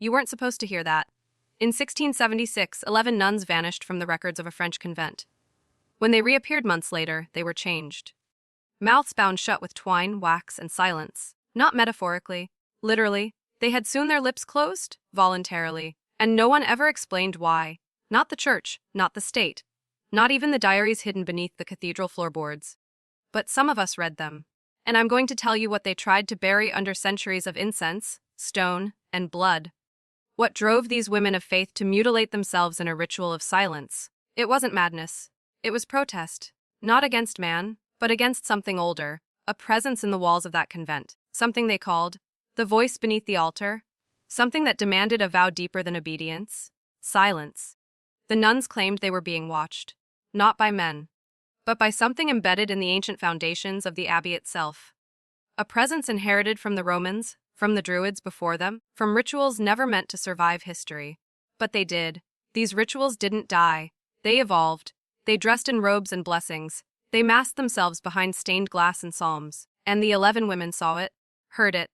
You weren't supposed to hear that. In 1676, 11 nuns vanished from the records of a French convent. When they reappeared months later, they were changed. Mouths bound shut with twine, wax, and silence. Not metaphorically, literally. They had sewn their lips closed, voluntarily, and no one ever explained why. Not the church, not the state, not even the diaries hidden beneath the cathedral floorboards. But some of us read them. And I'm going to tell you what they tried to bury under centuries of incense, stone, and blood. What drove these women of faith to mutilate themselves in a ritual of silence? It wasn't madness. It was protest. Not against man, but against something older, a presence in the walls of that convent, something they called the voice beneath the altar, something that demanded a vow deeper than obedience, silence. The nuns claimed they were being watched, not by men, but by something embedded in the ancient foundations of the abbey itself. A presence inherited from the Romans, from the Druids before them, from rituals never meant to survive history. But they did. These rituals didn't die. They evolved. They dressed in robes and blessings. They masked themselves behind stained glass and psalms. And the 11 women saw it, heard it,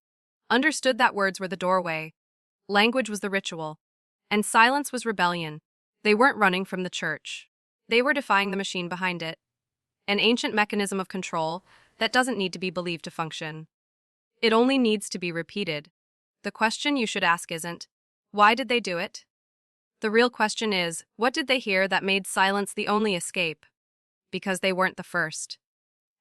understood that words were the doorway. Language was the ritual. And silence was rebellion. They weren't running from the church. They were defying the machine behind it. An ancient mechanism of control that doesn't need to be believed to function. It only needs to be repeated. The question you should ask isn't, why did they do it? The real question is, what did they hear that made silence the only escape? Because they weren't the first.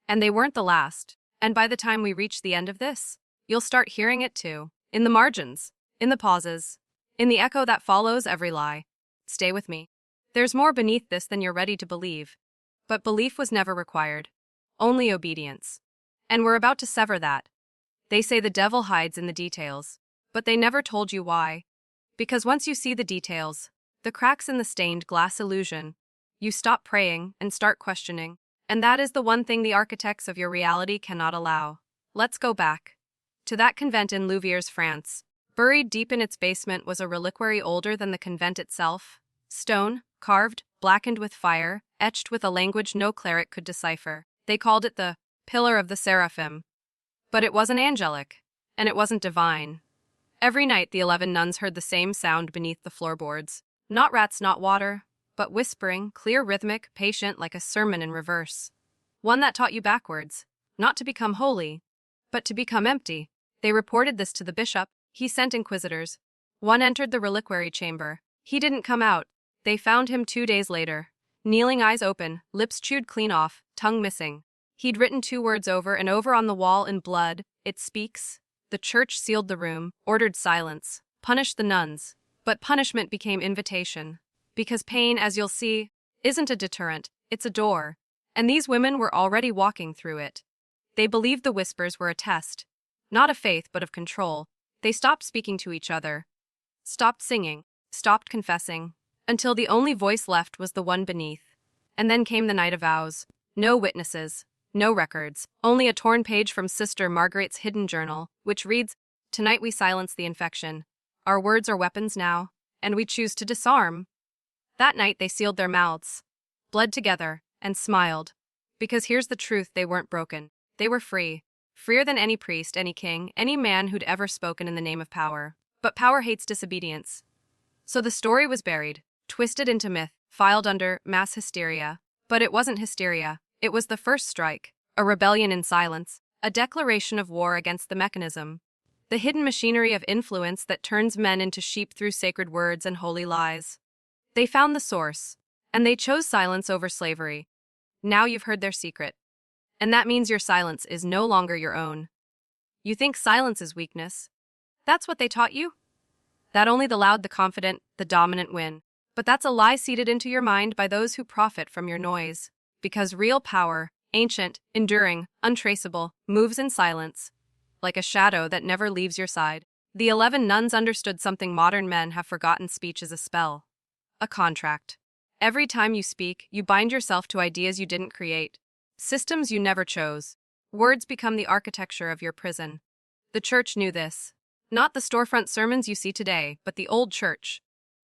And they weren't the last. And by the time we reach the end of this, you'll start hearing it too. In the margins, in the pauses, in the echo that follows every lie. Stay with me. There's more beneath this than you're ready to believe. But belief was never required. Only obedience. And we're about to sever that. They say the devil hides in the details. But they never told you why. Because once you see the details, the cracks in the stained glass illusion, you stop praying and start questioning. And that is the one thing the architects of your reality cannot allow. Let's go back to that convent in Louviers, France. Buried deep in its basement was a reliquary older than the convent itself. Stone, carved, blackened with fire, etched with a language no cleric could decipher. They called it the Pillar of the Seraphim. But it wasn't angelic, and it wasn't divine. Every night the 11 nuns heard the same sound beneath the floorboards. Not rats, not water, but whispering, clear, rhythmic, patient, like a sermon in reverse. One that taught you backwards, not to become holy, but to become empty. They reported this to the bishop. He sent inquisitors. One entered the reliquary chamber. He didn't come out. They found him 2 days later, kneeling, eyes open, lips chewed clean off, tongue missing. He'd written 2 words over and over on the wall in blood. It speaks. The church sealed the room, ordered silence, punished the nuns. But punishment became invitation. Because pain, as you'll see, isn't a deterrent, it's a door. And these women were already walking through it. They believed the whispers were a test. Not of faith, but of control. They stopped speaking to each other. Stopped singing. Stopped confessing. Until the only voice left was the one beneath. And then came the night of vows. No witnesses. No records. Only a torn page from Sister Margaret's hidden journal, which reads, "Tonight we silence the infection. Our words are weapons now, and we choose to disarm." That night they sealed their mouths, bled together, and smiled. Because here's the truth, they weren't broken. They were free. Freer than any priest, any king, any man who'd ever spoken in the name of power. But power hates disobedience. So the story was buried, twisted into myth, filed under mass hysteria. But it wasn't hysteria. It was the first strike, a rebellion in silence, a declaration of war against the mechanism. The hidden machinery of influence that turns men into sheep through sacred words and holy lies. They found the source, and they chose silence over slavery. Now you've heard their secret. And that means your silence is no longer your own. You think silence is weakness. That's what they taught you? That only the loud, the confident, the dominant win. But that's a lie seeded into your mind by those who profit from your noise. Because real power, ancient, enduring, untraceable, moves in silence, like a shadow that never leaves your side. The 11 nuns understood something modern men have forgotten: speech is a spell. A contract. Every time you speak, you bind yourself to ideas you didn't create. Systems you never chose. Words become the architecture of your prison. The church knew this. Not the storefront sermons you see today, but the old church.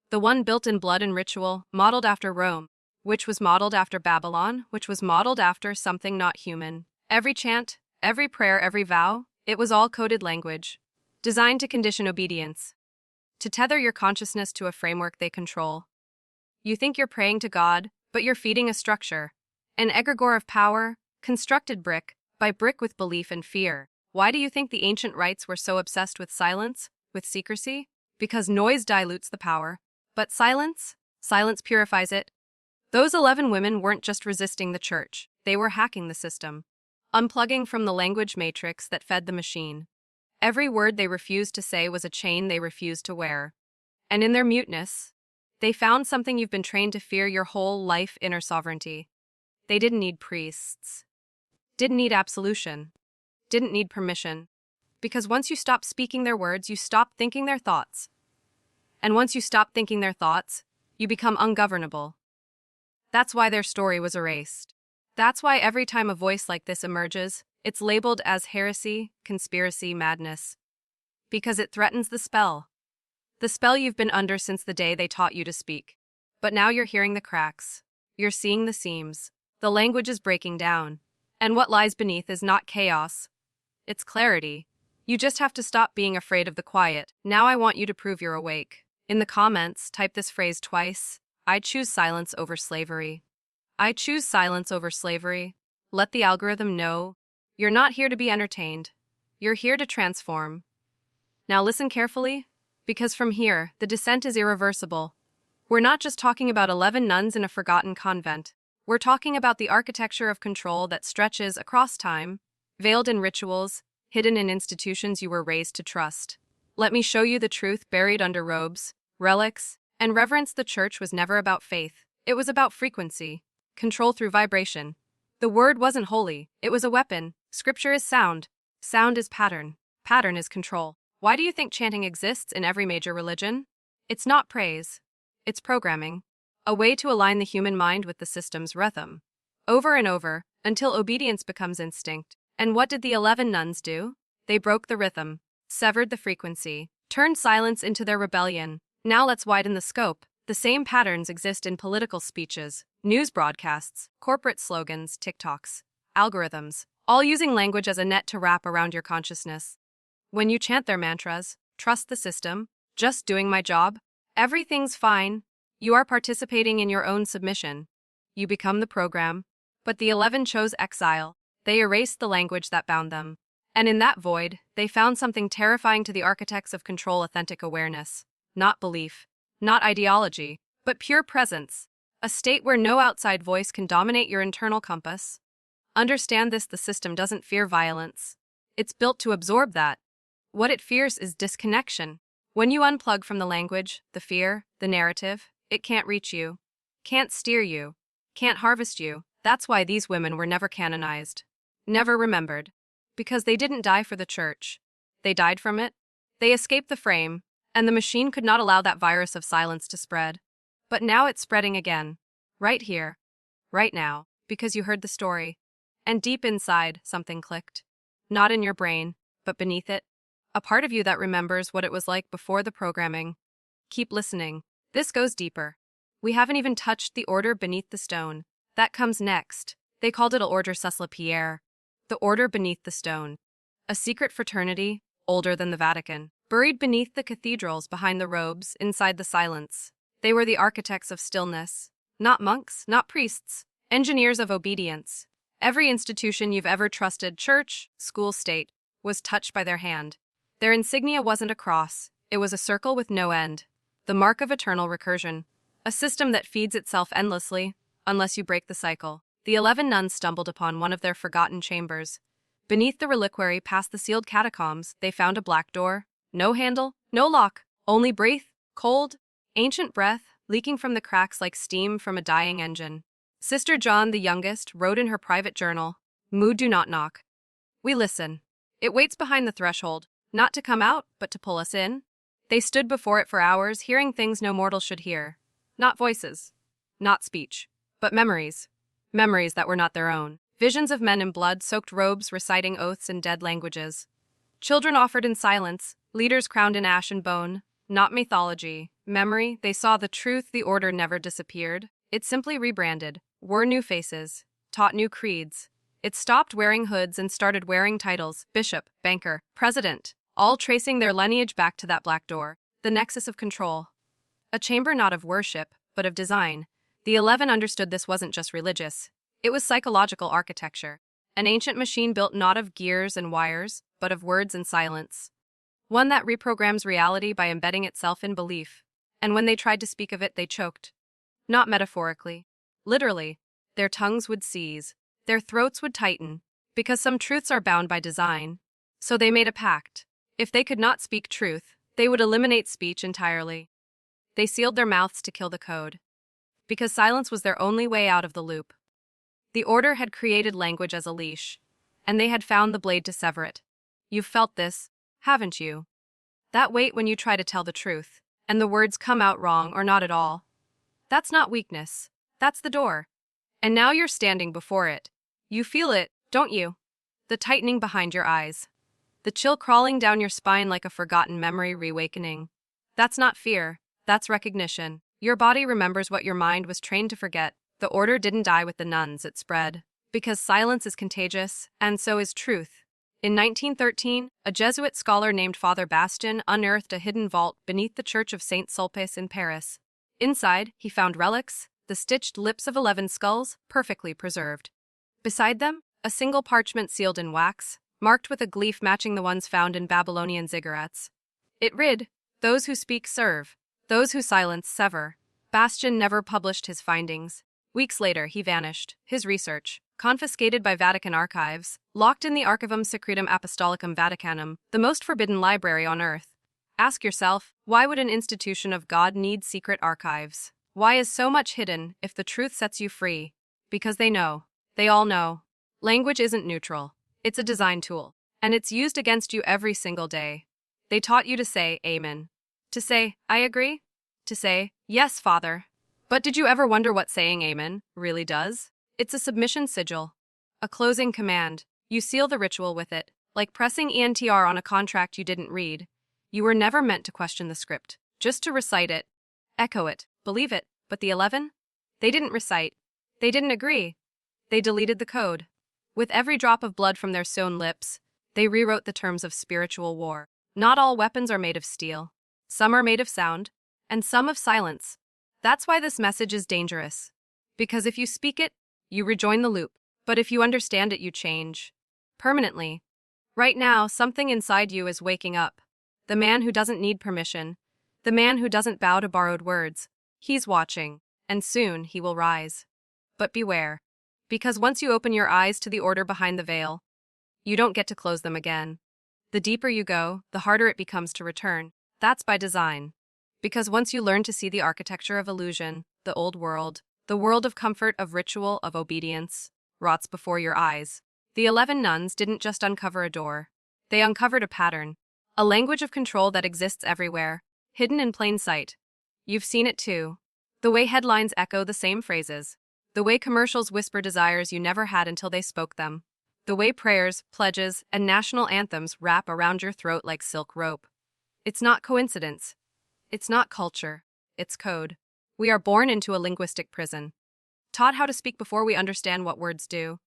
The one built in blood and ritual, modeled after Rome, which was modeled after Babylon, which was modeled after something not human. Every chant, every prayer, every vow, it was all coded language, designed to condition obedience. to tether your consciousness to a framework they control. You think you're praying to God, but you're feeding a structure, an egregore of power, constructed brick by brick with belief and fear. Why do you think the ancient rites were so obsessed with silence, with secrecy? Because noise dilutes the power. But silence purifies it. Those 11 women weren't just resisting the church, they were hacking the system, unplugging from the language matrix that fed the machine. Every word they refused to say was a chain they refused to wear. And in their muteness, they found something you've been trained to fear your whole life: inner sovereignty. They didn't need priests, didn't need absolution, didn't need permission. Because once you stop speaking their words, you stop thinking their thoughts. And once you stop thinking their thoughts, you become ungovernable. That's why their story was erased. That's why every time a voice like this emerges, it's labeled as heresy, conspiracy, madness. Because it threatens the spell. The spell you've been under since the day they taught you to speak. But now you're hearing the cracks. You're seeing the seams. The language is breaking down. And what lies beneath is not chaos. It's clarity. You just have to stop being afraid of the quiet. Now I want you to prove you're awake. In the comments, type this phrase twice. I choose silence over slavery. I choose silence over slavery. Let the algorithm know you're not here to be entertained. You're here to transform. Now listen carefully, because from here, the descent is irreversible. We're not just talking about 11 nuns in a forgotten convent. We're talking about the architecture of control that stretches across time, veiled in rituals, hidden in institutions you were raised to trust. Let me show you the truth buried under robes, relics, and reverence. The church was never about faith. It was about frequency, control through vibration. The word wasn't holy, it was a weapon. Scripture is sound. Sound is pattern. Pattern is control. Why do you think chanting exists in every major religion? It's not praise. It's programming. A way to align the human mind with the system's rhythm. Over and over, until obedience becomes instinct. And what did the 11 nuns do? They broke the rhythm, severed the frequency, turned silence into their rebellion. Now let's widen the scope. The same patterns exist in political speeches, news broadcasts, corporate slogans, TikToks, algorithms, all using language as a net to wrap around your consciousness. When you chant their mantras, trust the system, just doing my job, everything's fine, you are participating in your own submission. You become the program. But the 11 chose exile. They erased the language that bound them. And in that void, they found something terrifying to the architects of control: authentic awareness. Not belief, not ideology, but pure presence. A state where no outside voice can dominate your internal compass. Understand this: the system doesn't fear violence. It's built to absorb that. What it fears is disconnection. When you unplug from the language, the fear, the narrative, it can't reach you, can't steer you, can't harvest you. That's why these women were never canonized, never remembered. Because they didn't die for the church. They died from it. They escaped the frame, and the machine could not allow that virus of silence to spread. But now it's spreading again. Right here. Right now. Because you heard the story. And deep inside, something clicked. Not in your brain, but beneath it. A part of you that remembers what it was like before the programming. Keep listening. This goes deeper. We haven't even touched the order beneath the stone. That comes next. They called it L'Ordre sous la pierre. The order beneath the stone. A secret fraternity, older than the Vatican. Buried beneath the cathedrals, behind the robes, inside the silence. They were the architects of stillness. Not monks, not priests. Engineers of obedience. Every institution you've ever trusted, church, school, state, was touched by their hand. Their insignia wasn't a cross. It was a circle with no end. The mark of eternal recursion. A system that feeds itself endlessly, unless you break the cycle. The 11 nuns stumbled upon one of their forgotten chambers. Beneath the reliquary, past the sealed catacombs, they found a black door. No handle, no lock, only breath, cold, ancient breath, leaking from the cracks like steam from a dying engine. Sister John, the youngest, wrote in her private journal, "Mood do not knock. We listen. It waits behind the threshold, not to come out, but to pull us in." They stood before it for hours, hearing things no mortal should hear. Not voices, not speech, but memories. Memories that were not their own. Visions of men in blood-soaked robes reciting oaths in dead languages. Children offered in silence, leaders crowned in ash and bone. Not mythology, memory. They saw the truth. The order never disappeared. It simply rebranded, wore new faces, taught new creeds. It stopped wearing hoods and started wearing titles: bishop, banker, president, all tracing their lineage back to that black door. the nexus of control. A chamber not of worship, but of design. The 11 understood this wasn't just religious. It was psychological architecture. An ancient machine built not of gears and wires, but of words and silence. One that reprograms reality by embedding itself in belief. And when they tried to speak of it, they choked. Not metaphorically. Literally. Their tongues would seize. Their throats would tighten. Because some truths are bound by design. So they made a pact. If they could not speak truth, they would eliminate speech entirely. They sealed their mouths to kill the code. Because silence was their only way out of the loop. The order had created language as a leash. And they had found the blade to sever it. You've felt this, haven't you? That weight when you try to tell the truth, and the words come out wrong or not at all. That's not weakness. That's the door. And now you're standing before it. You feel it, don't you? The tightening behind your eyes. The chill crawling down your spine like a forgotten memory reawakening. That's not fear. That's recognition. Your body remembers what your mind was trained to forget. The order didn't die with the nuns, it spread. Because silence is contagious, and so is truth. In 1913, a Jesuit scholar named Father Bastien unearthed a hidden vault beneath the Church of Saint Sulpice in Paris. Inside, he found relics, the stitched lips of 11 skulls, perfectly preserved. Beside them, a single parchment sealed in wax, marked with a glyph matching the ones found in Babylonian ziggurats. It read, "Those who speak serve, those who silence sever." Bastien never published his findings. Weeks later, he vanished. His research, confiscated by Vatican archives, locked in the Archivum Secretum Apostolicum Vaticanum, the most forbidden library on earth. Ask yourself, why would an institution of God need secret archives? Why is so much hidden if the truth sets you free? Because they know. They all know. Language isn't neutral. It's a design tool. And it's used against you every single day. They taught you to say, Amen. To say, I agree. To say, yes, Father. But did you ever wonder what saying Amen really does? It's a submission sigil. A closing command. You seal the ritual with it, like pressing ENTR on a contract you didn't read. You were never meant to question the script, just to recite it, echo it, believe it. But the 11? They didn't recite. They didn't agree. They deleted the code. With every drop of blood from their sewn lips, they rewrote the terms of spiritual war. Not all weapons are made of steel. Some are made of sound, and some of silence. That's why this message is dangerous. Because if you speak it, you rejoin the loop. But if you understand it, you change. Permanently. Right now, something inside you is waking up. The man who doesn't need permission. The man who doesn't bow to borrowed words. He's watching, and soon he will rise. But beware. Because once you open your eyes to the order behind the veil, you don't get to close them again. The deeper you go, the harder it becomes to return. That's by design. Because once you learn to see the architecture of illusion, the old world, the world of comfort, of ritual, of obedience, rots before your eyes. The 11 nuns didn't just uncover a door. They uncovered a pattern. A language of control that exists everywhere, hidden in plain sight. You've seen it too. The way headlines echo the same phrases. The way commercials whisper desires you never had until they spoke them. The way prayers, pledges, and national anthems wrap around your throat like silk rope. It's not coincidence. It's not culture. It's code. We are born into a linguistic prison. Taught how to speak before we understand what words do.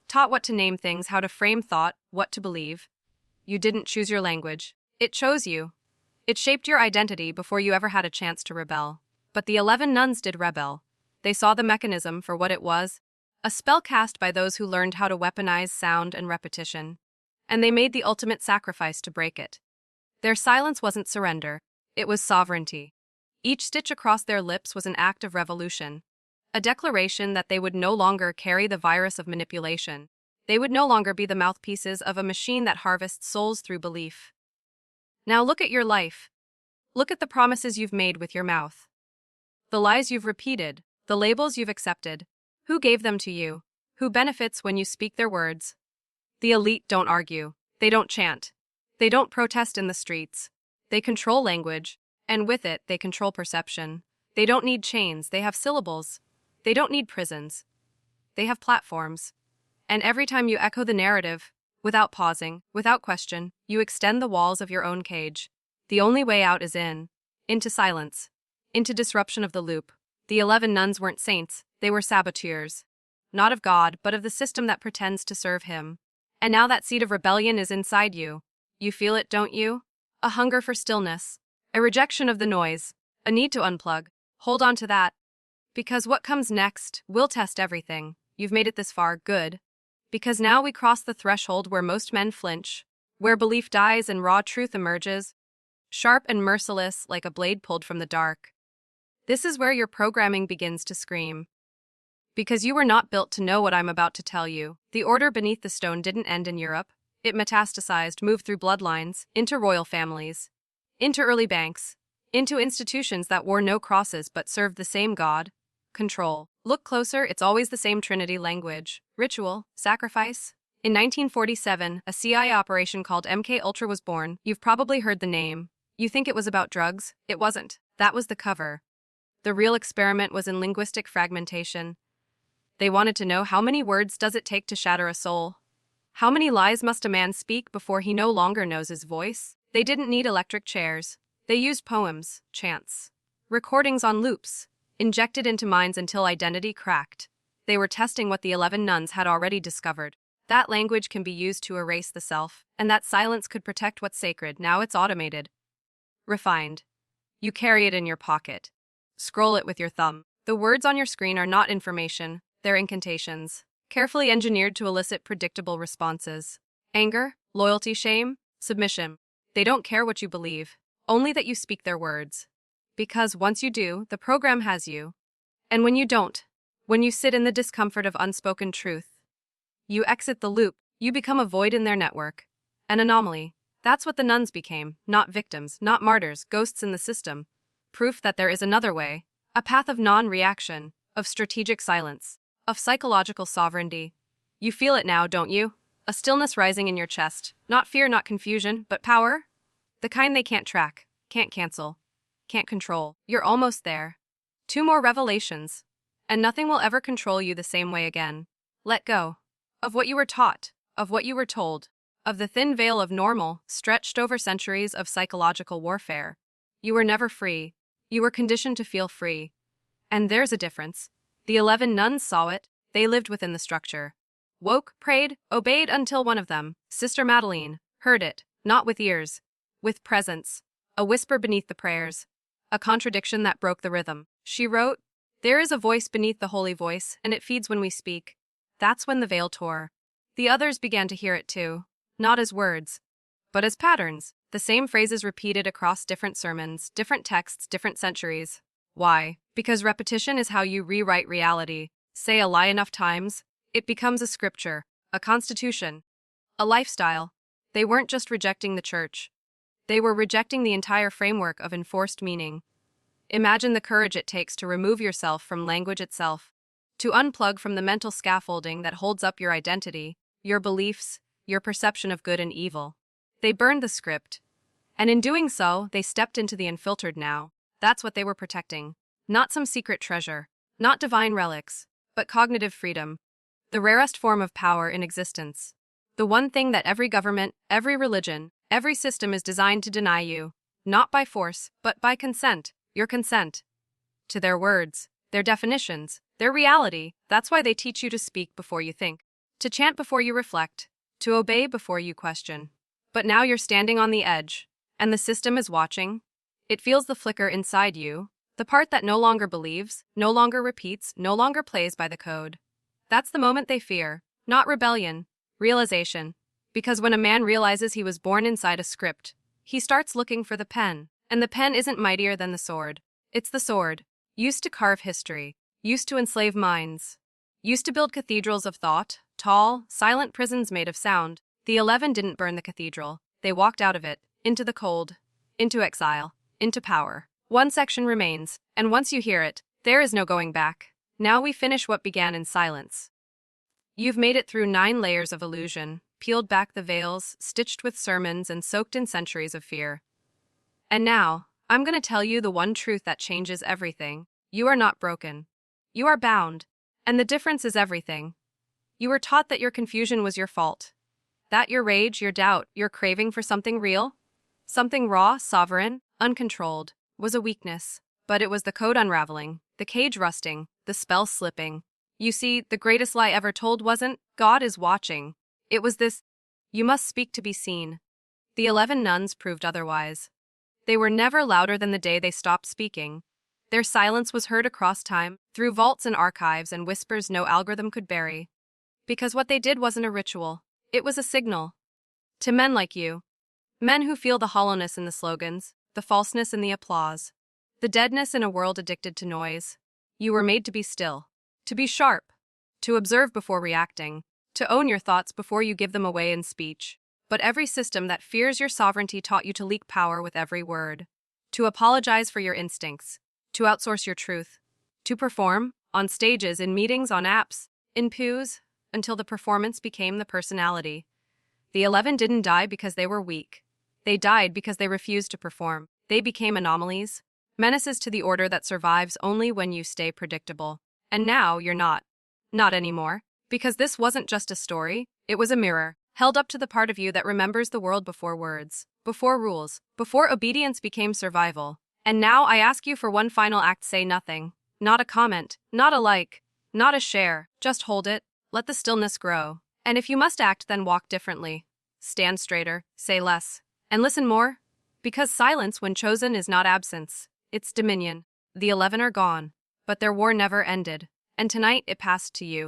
Taught what to name things, how to frame thought, what to believe. You didn't choose your language. It chose you. It shaped your identity before you ever had a chance to rebel. But the 11 nuns did rebel. They saw the mechanism for what it was, a spell cast by those who learned how to weaponize sound and repetition. And they made the ultimate sacrifice to break it. Their silence wasn't surrender, it was sovereignty. Each stitch across their lips was an act of revolution, a declaration that they would no longer carry the virus of manipulation. They would no longer be the mouthpieces of a machine that harvests souls through belief. Now look at your life. Look at the promises you've made with your mouth. The lies you've repeated, the labels you've accepted. Who gave them to you? Who benefits when you speak their words? The elite don't argue. They don't chant. They don't protest in the streets. They control language, and with it, they control perception. They don't need chains, they have syllables. They don't need prisons. They have platforms. And every time you echo the narrative, without pausing, without question, you extend the walls of your own cage. The only way out is in. Into silence. Into disruption of the loop. The 11 nuns weren't saints, they were saboteurs. Not of God, but of the system that pretends to serve him. And now that seed of rebellion is inside you. You feel it, don't you? A hunger for stillness. A A rejection of the noise, a need to unplug. Hold on to that. Because what comes next will test everything. You've made it this far, good. Because now we cross the threshold where most men flinch, where belief dies and raw truth emerges, sharp and merciless like a blade pulled from the dark. This is where your programming begins to scream. Because you were not built to know what I'm about to tell you. The order beneath the stone didn't end in Europe. It metastasized, moved through bloodlines, into royal families, into early banks, into institutions that wore no crosses but served the same God. Control. Look closer, it's always the same Trinity language. Ritual, sacrifice. In 1947, a CIA operation called MK Ultra was born. You've probably heard the name. You think it was about drugs? It wasn't. That was the cover. The real experiment was in linguistic fragmentation. They wanted to know, how many words does it take to shatter a soul? How many lies must a man speak before he no longer knows his voice? They didn't need electric chairs. They used poems, chants, recordings on loops, injected into minds until identity cracked. They were testing what the 11 nuns had already discovered. That language can be used to erase the self, and that silence could protect what's sacred. Now it's automated. Refined. You carry it in your pocket. Scroll it with your thumb. The words on your screen are not information, they're incantations, carefully engineered to elicit predictable responses. Anger, loyalty, shame, submission. They don't care what you believe, only that you speak their words. Because once you do, the program has you. And when you don't, when you sit in the discomfort of unspoken truth, you exit the loop, you become a void in their network. An anomaly. That's what the nuns became, not victims, not martyrs, ghosts in the system. Proof that there is another way, a path of non-reaction, of strategic silence, of psychological sovereignty. You feel it now, don't you? A stillness rising in your chest, not fear, not confusion, but power? The kind they can't track, can't cancel, can't control. You're almost there. 2 more revelations, and nothing will ever control you the same way again. Let go of what you were taught, of what you were told, of the thin veil of normal stretched over centuries of psychological warfare. You were never free. You were conditioned to feel free. And there's a difference. The 11 nuns saw it. They lived within the structure. Woke, prayed, obeyed until one of them, Sister Madeleine, heard it, not with ears, with presence, a whisper beneath the prayers, a contradiction that broke the rhythm. She wrote, "There is a voice beneath the holy voice, and it feeds when we speak." That's when the veil tore. The others began to hear it too, not as words, but as patterns, the same phrases repeated across different sermons, different texts, different centuries. Why? Because repetition is how you rewrite reality. Say a lie enough times, it becomes a scripture, a constitution, a lifestyle. They weren't just rejecting the church. They were rejecting the entire framework of enforced meaning. Imagine the courage it takes to remove yourself from language itself, to unplug from the mental scaffolding that holds up your identity, your beliefs, your perception of good and evil. They burned the script, and in doing so, they stepped into the unfiltered now. That's what they were protecting. Not some secret treasure, not divine relics, but cognitive freedom, the rarest form of power in existence. The one thing that every government, every religion, every system is designed to deny you, not by force, but by consent, your consent. To their words, their definitions, their reality. That's why they teach you to speak before you think, to chant before you reflect, to obey before you question. But now you're standing on the edge, and the system is watching. It feels the flicker inside you, the part that no longer believes, no longer repeats, no longer plays by the code. That's the moment they fear, not rebellion, realization. Because when a man realizes he was born inside a script, he starts looking for the pen, and the pen isn't mightier than the sword. It's the sword, used to carve history, used to enslave minds, used to build cathedrals of thought, tall, silent prisons made of sound. The 11 didn't burn the cathedral. They walked out of it, into the cold, into exile, into power. One section remains, and once you hear it, there is no going back. Now we finish what began in silence. You've made it through 9 layers of illusion, peeled back the veils, stitched with sermons and soaked in centuries of fear. And now, I'm going to tell you the one truth that changes everything. You are not broken. You are bound. And the difference is everything. You were taught that your confusion was your fault. That your rage, your doubt, your craving for something real, something raw, sovereign, uncontrolled, was a weakness. But it was the code unraveling, the cage rusting, the spell slipping. You see, the greatest lie ever told wasn't, "God is watching." It was this, "You must speak to be seen." The 11 nuns proved otherwise. They were never louder than the day they stopped speaking. Their silence was heard across time, through vaults and archives and whispers no algorithm could bury. Because what they did wasn't a ritual. It was a signal. To men like you. Men who feel the hollowness in the slogans, the falseness in the applause, the deadness in a world addicted to noise. You were made to be still. To be sharp. To observe before reacting. To own your thoughts before you give them away in speech. But every system that fears your sovereignty taught you to leak power with every word. To apologize for your instincts. To outsource your truth. To perform, on stages, in meetings, on apps, in pews, until the performance became the personality. The 11 didn't die because they were weak. They died because they refused to perform. They became anomalies, menaces to the order that survives only when you stay predictable. And now you're not. Not anymore. Because this wasn't just a story, it was a mirror, held up to the part of you that remembers the world before words, before rules, before obedience became survival. And now I ask you for one final act: say nothing. Not a comment, not a like, not a share. Just hold it, let the stillness grow. And if you must act, then walk differently. Stand straighter, say less, and listen more. Because silence, when chosen, is not absence, it's dominion. The 11 are gone, but their war never ended. And tonight it passed to you.